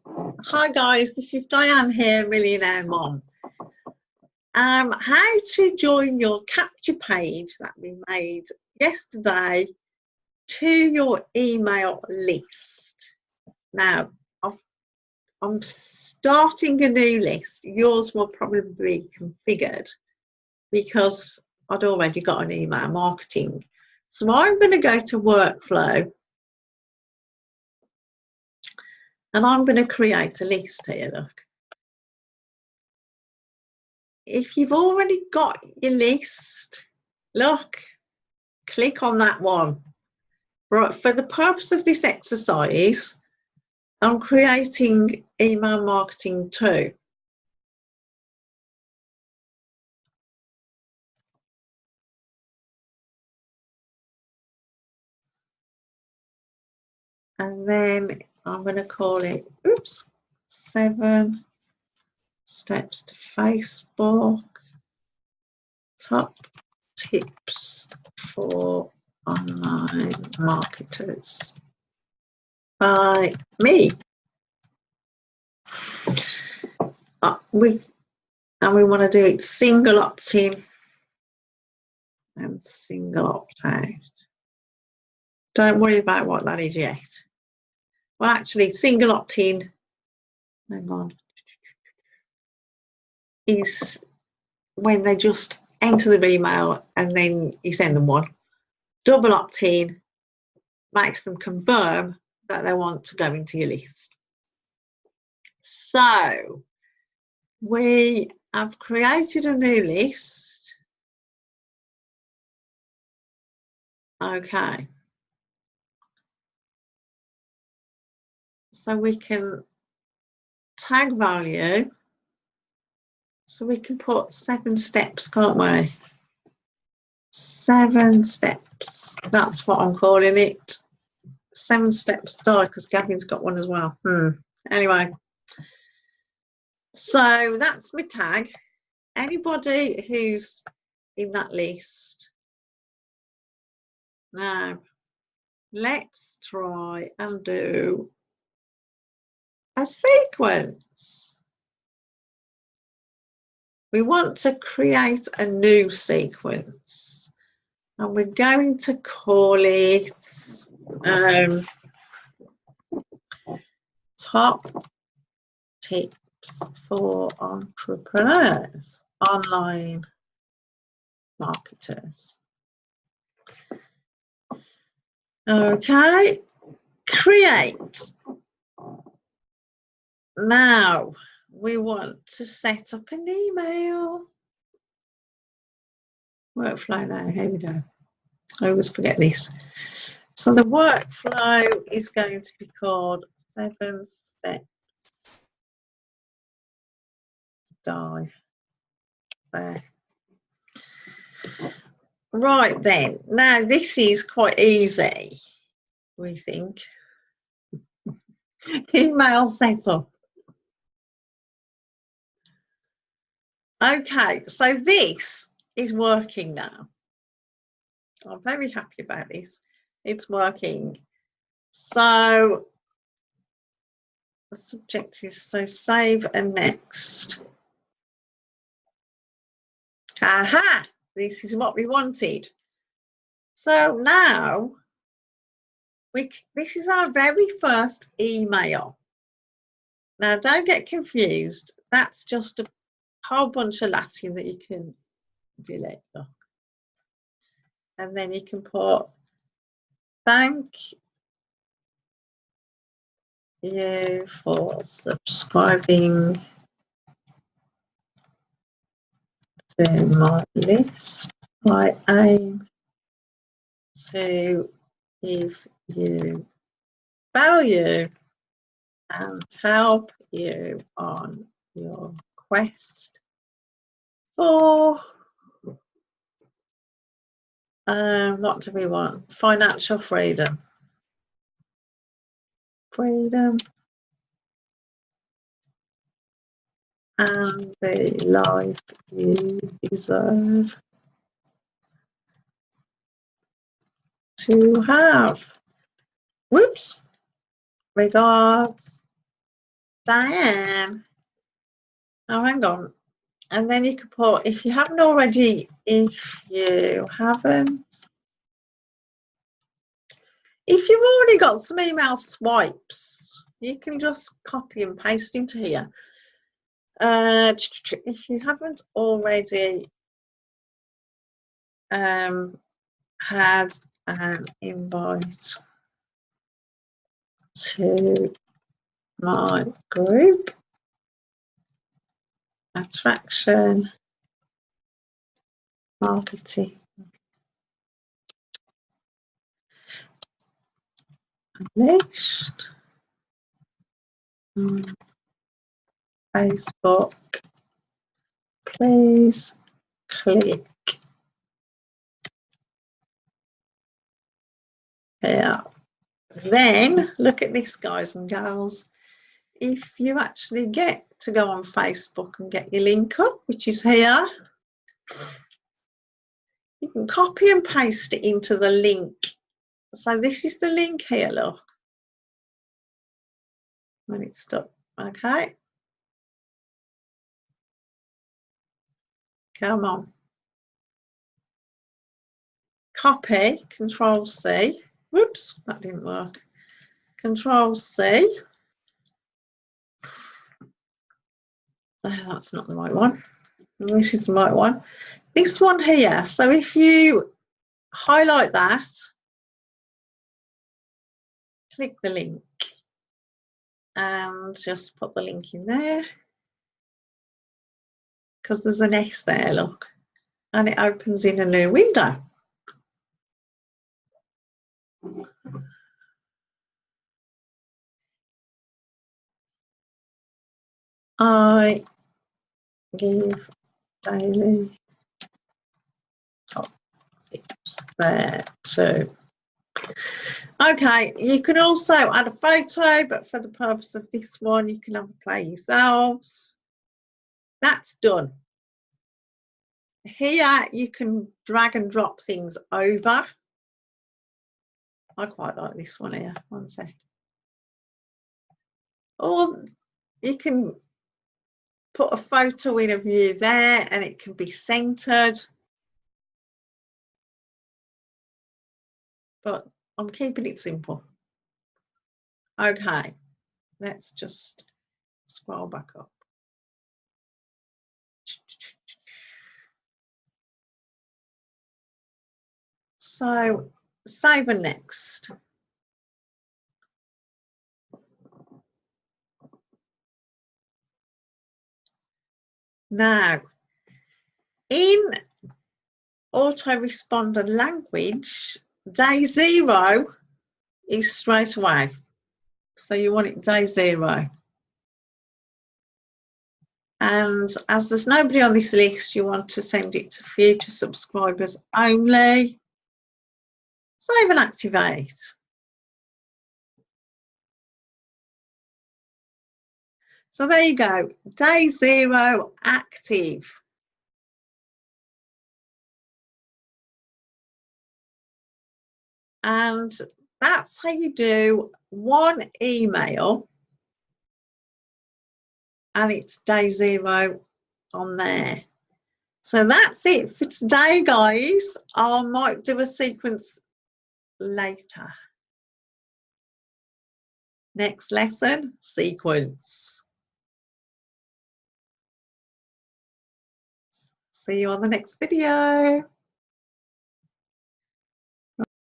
Hi guys, this is Diane here, Millionaire Mom. How to join your capture page that we made yesterday to your email list. Now, I'm starting a new list. Yours will probably be configured because I'd already got an email marketing. So I'm going to go to workflow and I'm going to create a list here, look. If you've already got your list, look, click on that one. Right, for the purpose of this exercise, I'm creating email marketing 2. And then I'm going to call it, 7 steps to Facebook, top tips for online marketers by me. We want to do it single opt-in and single opt-out. Don't worry about what that is yet. Well, actually, single opt-in, hang on, is when they just enter their email and then you send them one. Double opt-in makes them confirm that they want to go into your list. So we have created a new list. Okay. So we can tag value. So we can put 7 steps, can't we? 7 steps. That's what I'm calling it. 7 steps die because Gavin's got one as well. Anyway. So that's my tag. Anybody who's in that list. Now, let's try and do a sequence. We want to create a new sequence and we're going to call it top tips for entrepreneurs, online marketers. Okay, create. Now we want to set up an email. Workflow now, here we go. I always forget this. So the workflow is going to be called 7 steps to die. There. Right then, now this is quite easy, we think. Email setup. Okay, so this is working now. I'm very happy about this. It's working. So the subject is so save and next. Aha, this is what we wanted. So now this is our very first email. Now don't get confused. That's just a whole bunch of Latin that you can delete. Look. And then you can put thank you for subscribing to my list. I aim to give you value and help you on your quest for what do we want? Financial freedom. Freedom and the life you deserve to have. Whoops. Regards, Diane. Oh, hang on. And then you could put, if you haven't already, if you've already got some email swipes, you can just copy and paste into here. If you haven't already had an invite to my group, attraction marketing list on Facebook, please click here. Then look at this, guys and girls. If you actually get to go on Facebook and get your link up, which is here, you can copy and paste it into the link. So this is the link here, look. When it's stuck, okay. Come on. Copy, Control C. Whoops, that didn't work. Control C. That's not the right one. This is the right one. This one here. So if you highlight that, click the link and just put the link in there, because there's an S there, look, and it opens in a new window. I give daily top tips there too. Okay, you can also add a photo, but for the purpose of this one, you can have a play yourselves. That's done. Here, you can drag and drop things over. I quite like this one here. One sec. Or you can put a photo in of you there and it can be centered. But I'm keeping it simple. Okay, let's just scroll back up. So save and next. Now, in autoresponder language, day 0 is straight away. So you want it day 0. And as there's nobody on this list, you want to send it to future subscribers only. Save and activate. So there you go, day 0 active. And that's how you do one email, and it's day 0 on there. So that's it for today, guys. I might do a sequence later. Next lesson, sequence. See you on the next video.